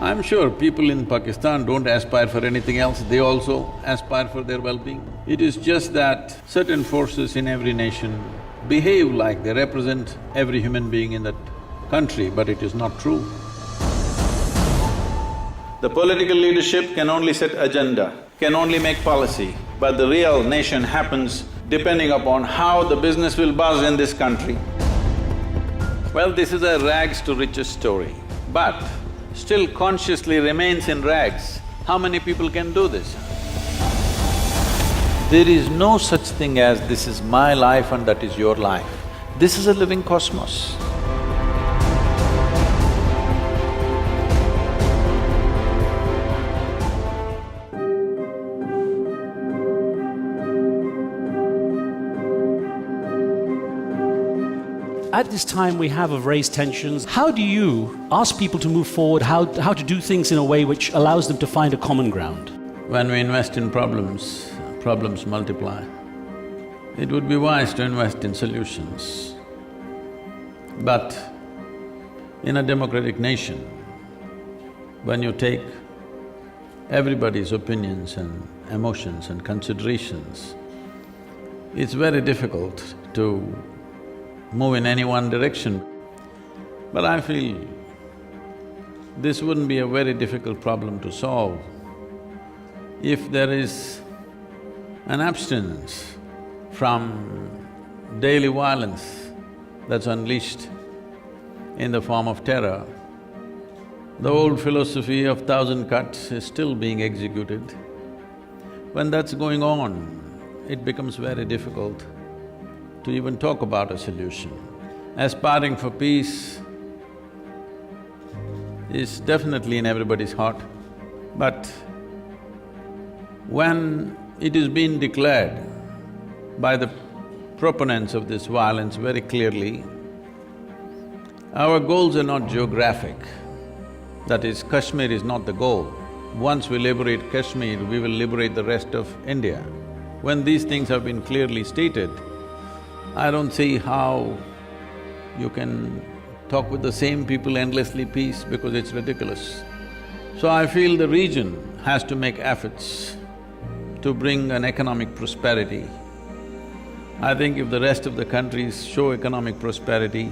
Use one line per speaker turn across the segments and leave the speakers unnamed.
I'm sure people in Pakistan don't aspire for anything else, they also aspire for their well-being. It is just that certain forces in every nation behave like they represent every human being in that country, but it is not true. The political leadership can only set agenda, can only make policy, but the real nation happens depending upon how the business will buzz in this country. Well, this is a rags to riches story, but still consciously remains in rags. How many people can do this? There is no such thing as this is my life and that is your life. This is a living cosmos.
At this time we have of raised tensions, how do you ask people to move forward, how to do things in a way which allows them to find a common ground?
When we invest in problems, problems multiply. It would be wise to invest in solutions. But in a democratic nation, when you take everybody's opinions and emotions and considerations, it's very difficult to move in any one direction. But I feel this wouldn't be a very difficult problem to solve if there is an abstinence from daily violence that's unleashed in the form of terror. The old philosophy of 1,000 cuts is still being executed. When that's going on, it becomes very difficult to even talk about a solution. Aspiring for peace is definitely in everybody's heart, but when it is being declared by the proponents of this violence very clearly, our goals are not geographic. That is, Kashmir is not the goal. Once we liberate Kashmir, we will liberate the rest of India. When these things have been clearly stated, I don't see how you can talk with the same people endlessly peace because it's ridiculous. So I feel the region has to make efforts to bring an economic prosperity. I think if the rest of the countries show economic prosperity,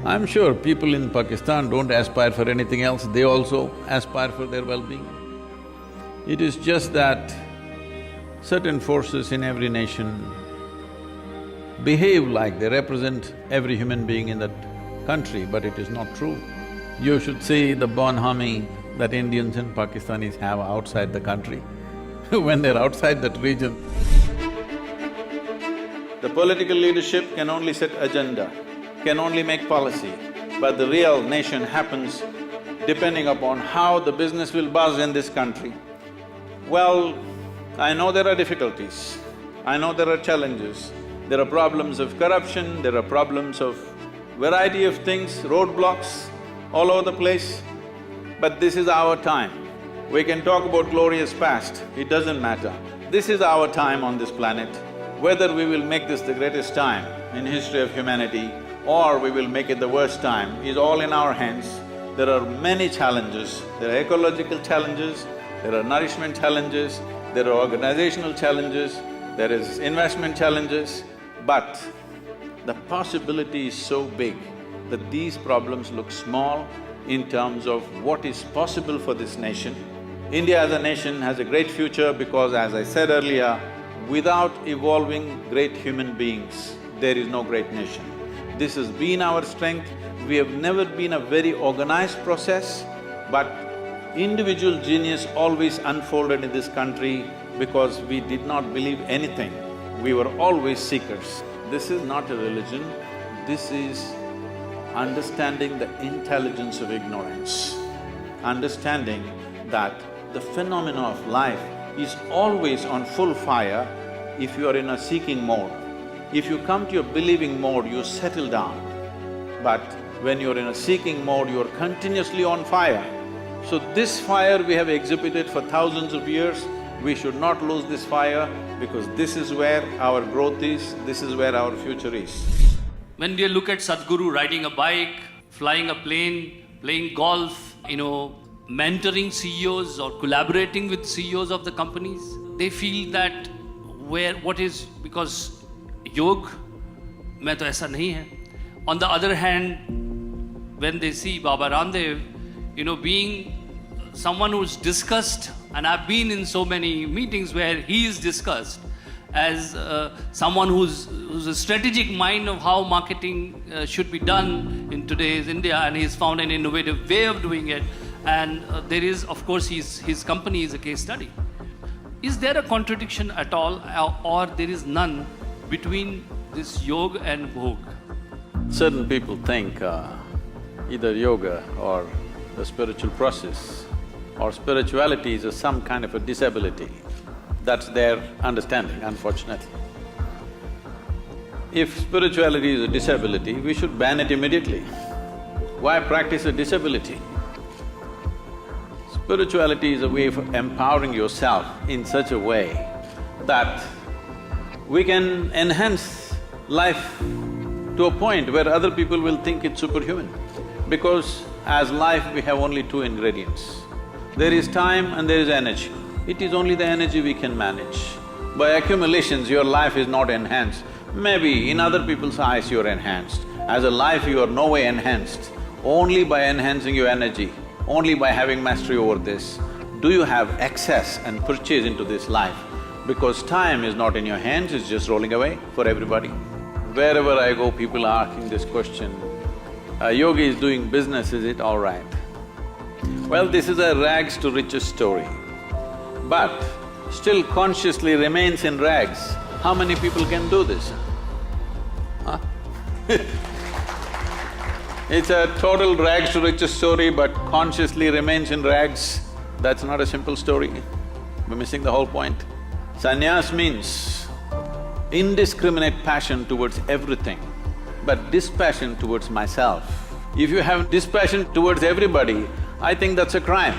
I'm sure people in Pakistan don't aspire for anything else, they also aspire for their well-being. It is just that certain forces in every nation behave like they represent every human being in that country, but it is not true. You should see the bonhomie that Indians and Pakistanis have outside the country when they're outside that region. The political leadership can only set agenda, can only make policy, but the real nation happens depending upon how the business will buzz in this country. Well, I know there are difficulties, I know there are challenges, there are problems of corruption, there are problems of variety of things, roadblocks all over the place, but this is our time. We can talk about glorious past, it doesn't matter. This is our time on this planet. Whether we will make this the greatest time in history of humanity or we will make it the worst time is all in our hands. There are many challenges, there are ecological challenges, there are nourishment challenges, there are organizational challenges, there is investment challenges, but the possibility is so big that these problems look small in terms of what is possible for this nation. India as a nation has a great future because, as I said earlier, without evolving great human beings, there is no great nation. This has been our strength. We have never been a very organized process, but individual genius always unfolded in this country because we did not believe anything. We were always seekers. This is not a religion, this is understanding the intelligence of ignorance, understanding that the phenomena of life is always on full fire if you are in a seeking mode. If you come to your believing mode, you settle down. But when you're in a seeking mode, you're continuously on fire. So this fire we have exhibited for thousands of years, we should not lose this fire because this is where our growth is, this is where our future is.
When we look at Sadhguru riding a bike, flying a plane, playing golf, mentoring CEOs or collaborating with CEOs of the companies. They feel that because योग में तो ऐसा नहीं है. On the other hand, when they see Baba Ramdev, being someone who's discussed, and I've been in so many meetings where he is discussed as someone who's a strategic mind of how marketing should be done in today's India, and he's found an innovative way of doing it. And there is, of course, his company is a case study. Is there a contradiction at all, or there is none between this yoga and bhog?
Certain people think either yoga or the spiritual process or spirituality is some kind of a disability. That's their understanding, unfortunately. If spirituality is a disability, we should ban it immediately. Why practice a disability? Spirituality is a way of empowering yourself in such a way that we can enhance life to a point where other people will think it's superhuman. Because as life, we have only two ingredients. There is time and there is energy. It is only the energy we can manage. By accumulations, your life is not enhanced. Maybe in other people's eyes you're enhanced. As a life, you are no way enhanced. Only by enhancing your energy, only by having mastery over this, do you have access and purchase into this life. Because time is not in your hands, it's just rolling away for everybody. Wherever I go, people are asking this question, a yogi is doing business, is it all right? Well, this is a rags to riches story, but still consciously remains in rags. How many people can do this? Huh? It's a total rags to riches story, but consciously remains in rags. That's not a simple story. We're missing the whole point. Sannyas means indiscriminate passion towards everything, but dispassion towards myself. If you have dispassion towards everybody, I think that's a crime.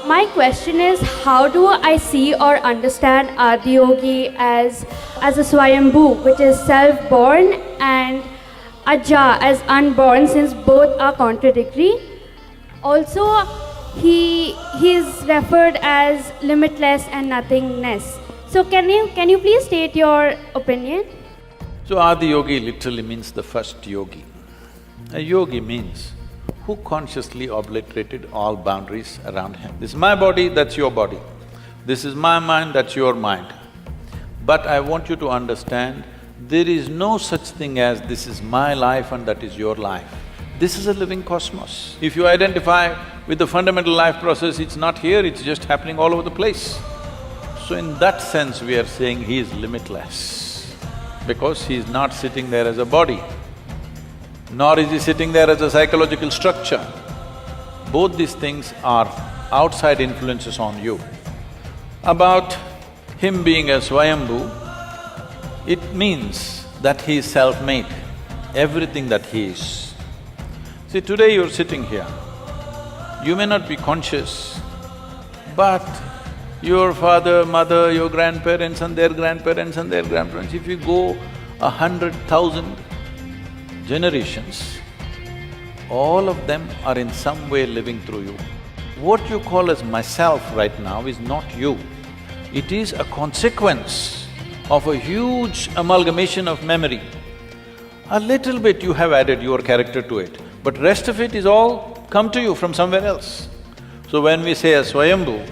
My question is, how do I see or understand Adiyogi as a Swayambhu, which is self-born, and Aja as unborn, since both are contradictory? Also, he is referred as limitless and nothingness. So can you please state your opinion?
So Adiyogi literally means the first yogi. A yogi means who consciously obliterated all boundaries around him. This is my body, that's your body. This is my mind, that's your mind. But I want you to understand, there is no such thing as this is my life and that is your life. This is a living cosmos. If you identify with the fundamental life process, it's not here, it's just happening all over the place. So in that sense, we are saying he is limitless, because he is not sitting there as a body, nor is he sitting there as a psychological structure. Both these things are outside influences on you. About him being a Swayambhu, it means that he is self-made, everything that he is. See, today you're sitting here, you may not be conscious, but your father, mother, your grandparents and their grandparents and their grandparents, if you go 100,000 generations, all of them are in some way living through you. What you call as myself right now is not you. It is a consequence of a huge amalgamation of memory. A little bit you have added your character to it, but rest of it is all come to you from somewhere else. So when we say a Swayambhu,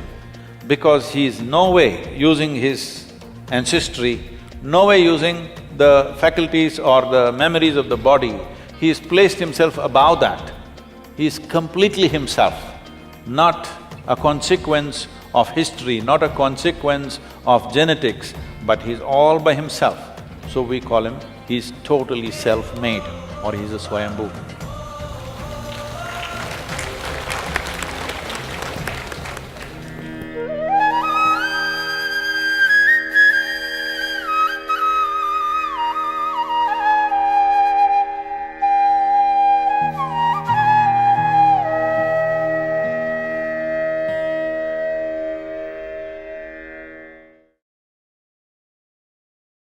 because he is no way using his ancestry, no way using the faculties or the memories of the body, he has placed himself above that. He is completely himself, not a consequence of history, not a consequence of genetics, but he's all by himself. So we call him, he's totally self-made, or he's a Swayambhu.